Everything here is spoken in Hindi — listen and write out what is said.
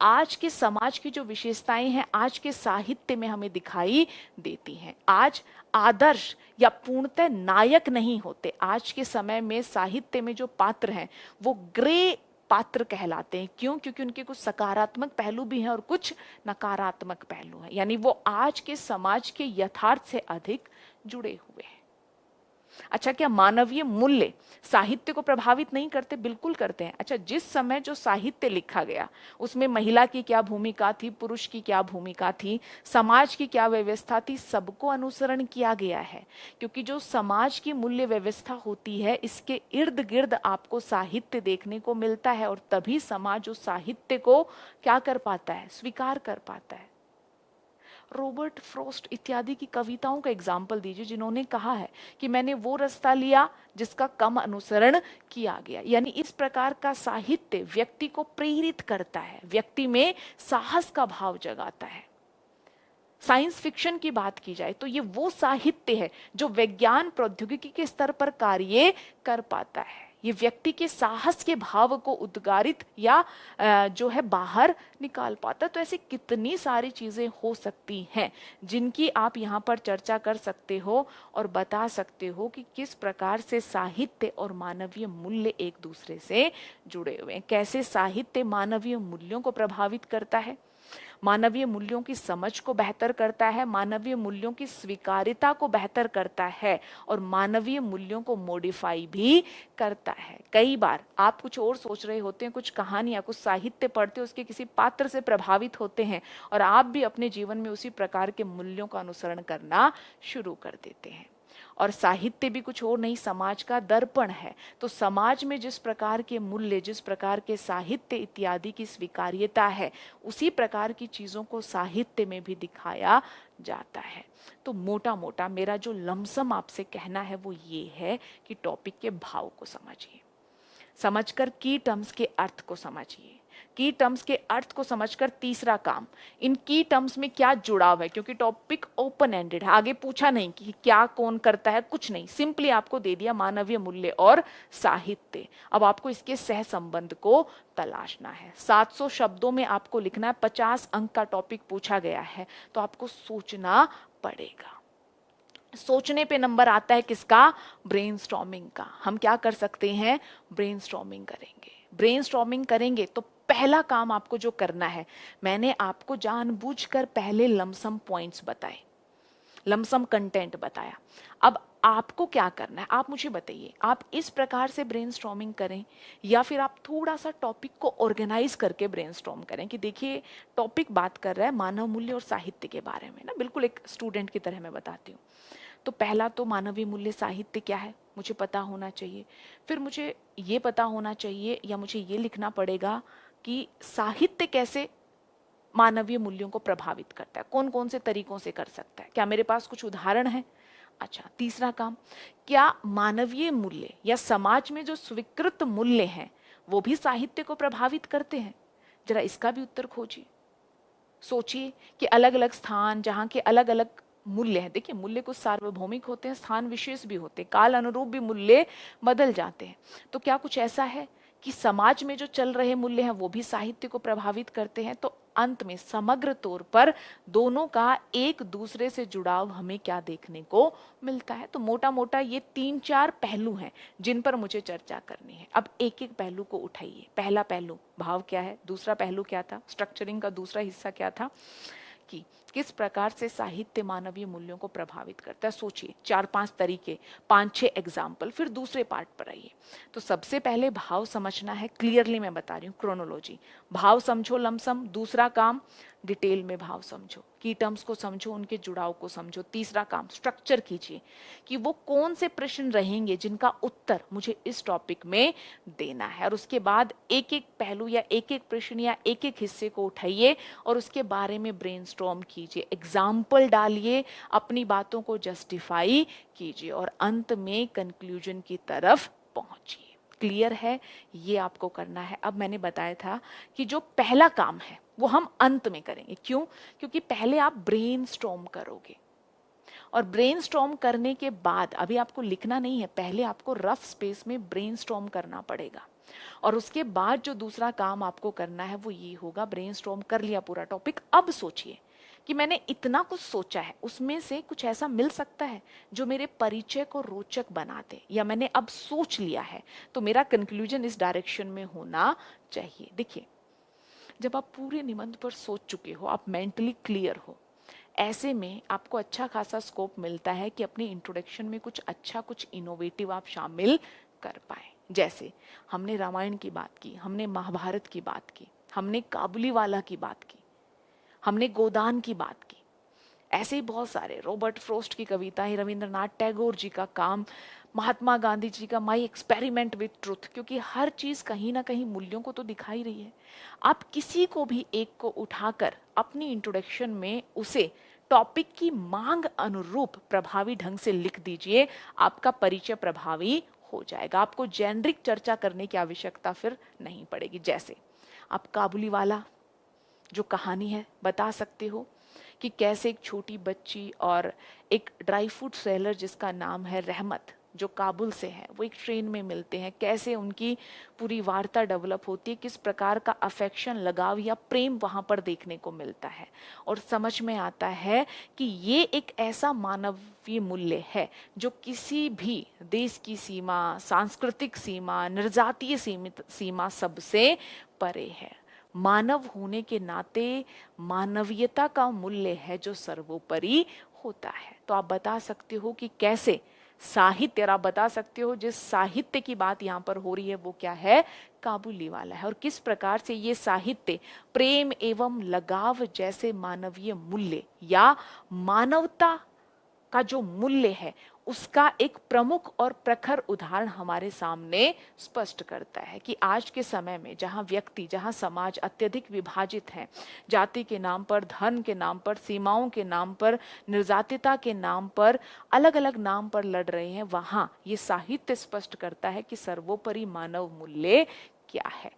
आज के समाज की जो विशेषताएं हैं आज के साहित्य में हमें दिखाई देती हैं। आज आदर्श या पूर्णतः नायक नहीं होते। आज के समय में साहित्य में जो पात्र हैं वो ग्रे पात्र कहलाते हैं। क्यों? क्योंकि उनके कुछ सकारात्मक पहलू भी हैं और कुछ नकारात्मक पहलू हैं, यानी वो आज के समाज के यथार्थ से अधिक जुड़े हुए हैं। अच्छा, क्या मानवीय मूल्य साहित्य को प्रभावित नहीं करते? बिल्कुल करते हैं। अच्छा, जिस समय जो साहित्य लिखा गया उसमें महिला की क्या भूमिका थी, पुरुष की क्या भूमिका थी, समाज की क्या व्यवस्था थी, सबको अनुसरण किया गया है। क्योंकि जो समाज की मूल्य व्यवस्था होती है इसके इर्द गिर्द आपको साहित्य देखने को मिलता है, और तभी समाज उस साहित्य को क्या कर पाता है? स्वीकार कर पाता है। रॉबर्ट फ्रॉस्ट इत्यादि की कविताओं का एग्जाम्पल दीजिए जिन्होंने कहा है कि मैंने वो रास्ता लिया जिसका कम अनुसरण किया गया। यानी इस प्रकार का साहित्य व्यक्ति को प्रेरित करता है, व्यक्ति में साहस का भाव जगाता है। साइंस फिक्शन की बात की जाए तो ये वो साहित्य है जो विज्ञान प्रौद्योगिकी के स्तर पर कार्य कर पाता है। ये व्यक्ति के साहस के भाव को उद्गारित या जो है बाहर निकाल पाता है। तो ऐसी कितनी सारी चीजें हो सकती हैं जिनकी आप यहाँ पर चर्चा कर सकते हो और बता सकते हो कि किस प्रकार से साहित्य और मानवीय मूल्य एक दूसरे से जुड़े हुए हैं, कैसे साहित्य मानवीय मूल्यों को प्रभावित करता है, मानवीय मूल्यों की समझ को बेहतर करता है, मानवीय मूल्यों की स्वीकार्यता को बेहतर करता है, और मानवीय मूल्यों को मॉडिफाई भी करता है। कई बार आप कुछ और सोच रहे होते हैं, कुछ कहानियां, कुछ साहित्य पढ़ते हो, उसके किसी पात्र से प्रभावित होते हैं और आप भी अपने जीवन में उसी प्रकार के मूल्यों का अनुसरण करना शुरू कर देते हैं। और साहित्य भी कुछ और नहीं, समाज का दर्पण है। तो समाज में जिस प्रकार के मूल्य, जिस प्रकार के साहित्य इत्यादि की स्वीकार्यता है, उसी प्रकार की चीजों को साहित्य में भी दिखाया जाता है। तो मोटा मोटा मेरा जो लमसम आपसे कहना है वो ये है कि टॉपिक के भाव को समझिए, समझकर की टर्म्स के अर्थ को समझिए, की टर्म्स के अर्थ को समझकर तीसरा काम, इन की टर्म्स में क्या जुड़ाव है, क्योंकि टॉपिक ओपन एंडेड है। आगे पूछा नहीं कि क्या कौन करता है, कुछ नहीं, सिंपली आपको दे दिया मानवीय मूल्य और साहित्य। अब आपको इसके सह संबंध को तलाशना है। 700 शब्दों में आपको लिखना है, 50 अंक का टॉपिक पूछा गया है, तो आपको सोचना पड़ेगा। सोचने पे नंबर आता है किसका? ब्रेनस्टॉर्मिंग का। हम क्या कर सकते हैं? ब्रेनस्टॉर्मिंग करेंगे। ब्रेनस्टॉर्मिंग करेंगे तो पहला काम आपको जो करना है, मैंने आपको जानबूझकर पहले लमसम पॉइंट्स बताए, लमसम कंटेंट बताया। अब आपको क्या करना है, आप मुझे बताइए, आप इस प्रकार से ब्रेनस्टॉर्मिंग करें या फिर आप थोड़ा सा टॉपिक को ऑर्गेनाइज करके ब्रेनस्टॉर्म करें कि देखिए टॉपिक बात कर रहा है मानव मूल्य और साहित्य के बारे में ना, बिल्कुल एक स्टूडेंट की तरह मैं बताती हूँ। तो पहला तो मानवीय मूल्य साहित्य क्या है मुझे पता होना चाहिए। फिर मुझे ये पता होना चाहिए या मुझे ये लिखना पड़ेगा कि साहित्य कैसे मानवीय मूल्यों को प्रभावित करता है, कौन कौन से तरीकों से कर सकता है, क्या मेरे पास कुछ उदाहरण है। अच्छा, तीसरा काम, क्या मानवीय मूल्य या समाज में जो स्वीकृत मूल्य हैं वो भी साहित्य को प्रभावित करते हैं? जरा इसका भी उत्तर खोजिए। सोचिए कि अलग अलग स्थान जहाँ के अलग अलग मूल्य हैं, देखिए मूल्य कुछ सार्वभौमिक होते हैं, स्थान विशेष भी होते हैं, काल अनुरूप भी मूल्य बदल जाते हैं। तो क्या कुछ ऐसा है कि समाज में जो चल रहे मूल्य हैं वो भी साहित्य को प्रभावित करते हैं? तो अंत में समग्र तौर पर दोनों का एक दूसरे से जुड़ाव हमें क्या देखने को मिलता है? तो मोटा मोटा ये 3-4 पहलू हैं जिन पर मुझे चर्चा करनी है। अब एक एक पहलू को उठाइए। पहला पहलू भाव क्या है, दूसरा पहलू क्या था, स्ट्रक्चरिंग का दूसरा हिस्सा क्या था, कि किस प्रकार से साहित्य मानवीय मूल्यों को प्रभावित करता है। सोचिए 4-5 तरीके, 5-6 एग्जाम्पल, फिर दूसरे पार्ट पर आइए। तो सबसे पहले भाव समझना है, क्लियरली मैं बता रही हूँ, क्रोनोलॉजी। भाव समझो लमसम। दूसरा काम, डिटेल में भाव समझो, की टर्म्स को समझो, उनके जुड़ाव को समझो। तीसरा काम, स्ट्रक्चर कीजिए कि वो कौन से प्रश्न रहेंगे जिनका उत्तर मुझे इस टॉपिक में देना है, और उसके बाद एक एक पहलू या एक एक प्रश्न या एक एक हिस्से को उठाइए और उसके बारे में ब्रेनस्टॉर्म कीजिए, एग्जाम्पल डालिए, अपनी बातों को जस्टिफाई कीजिए और अंत में कंक्लूजन की तरफ पहुंचिए। क्लियर है? ये आपको करना है। अब मैंने बताया था कि जो पहला काम है वो हम अंत में करेंगे। क्यों? क्योंकि पहले आप ब्रेनस्टॉर्म करोगे, और ब्रेनस्टॉर्म करने के बाद अभी आपको लिखना नहीं है, पहले आपको रफ स्पेस में ब्रेनस्टॉर्म करना पड़ेगा। और उसके बाद जो दूसरा काम आपको करना है वो ये होगा, ब्रेनस्टॉर्म कर लिया पूरा टॉपिक, अब सोचिए कि मैंने इतना कुछ सोचा है, उसमें से कुछ ऐसा मिल सकता है जो मेरे परिचय को रोचक बना दे, या मैंने अब सोच लिया है तो मेरा कंक्लूजन इस डायरेक्शन में होना चाहिए। देखिए, जब आप पूरे निबंध पर सोच चुके हो, आप मेंटली क्लियर हो, ऐसे में आपको अच्छा खासा स्कोप मिलता है कि अपनी इंट्रोडक्शन में कुछ अच्छा, कुछ इनोवेटिव आप शामिल कर पाए। जैसे हमने रामायण की बात की, हमने महाभारत की बात की, हमने काबुलीवाला की बात की, हमने गोदान की बात की, ऐसे ही बहुत सारे, रॉबर्ट फ्रोस्ट की कविताएं, रविंद्रनाथ टैगोर जी का काम, महात्मा गांधी जी का माई एक्सपेरिमेंट विथ ट्रुथ, क्योंकि हर चीज कहीं ना कहीं मूल्यों को तो दिखा ही रही है। आप किसी को भी एक को उठाकर अपनी इंट्रोडक्शन में उसे टॉपिक की मांग अनुरूप प्रभावी ढंग से लिख दीजिए, आपका परिचय प्रभावी हो जाएगा। आपको जेनरिक चर्चा करने की आवश्यकता फिर नहीं पड़ेगी। जैसे आप काबुलीवाला जो कहानी है बता सकते हो कि कैसे एक छोटी बच्ची और एक ड्राई फ्रूट सेलर जिसका नाम है रहमत, जो काबुल से है, वो एक ट्रेन में मिलते हैं, कैसे उनकी पूरी वार्ता डेवलप होती है, किस प्रकार का अफेक्शन, लगाव या प्रेम वहां पर देखने को मिलता है, और समझ में आता है कि ये एक ऐसा मानवीय मूल्य है जो किसी भी देश की सीमा, सांस्कृतिक सीमा, निर्जातीय सीमा सबसे परे है। मानव होने के नाते मानवीयता का मूल्य है जो सर्वोपरि होता है। तो आप बता सकते हो कि कैसे साहित्य, और आप बता सकते हो जिस साहित्य की बात यहाँ पर हो रही है वो क्या है, काबुलीवाला है, और किस प्रकार से ये साहित्य प्रेम एवं लगाव जैसे मानवीय मूल्य या मानवता का जो मूल्य है उसका एक प्रमुख और प्रखर उदाहरण हमारे सामने स्पष्ट करता है कि आज के समय में जहां व्यक्ति, जहां समाज अत्यधिक विभाजित है, जाति के नाम पर, धर्म के नाम पर, सीमाओं के नाम पर, निर्जातिता के नाम पर, अलग अलग नाम पर लड़ रहे हैं, वहां ये साहित्य स्पष्ट करता है कि सर्वोपरि मानव मूल्य क्या है।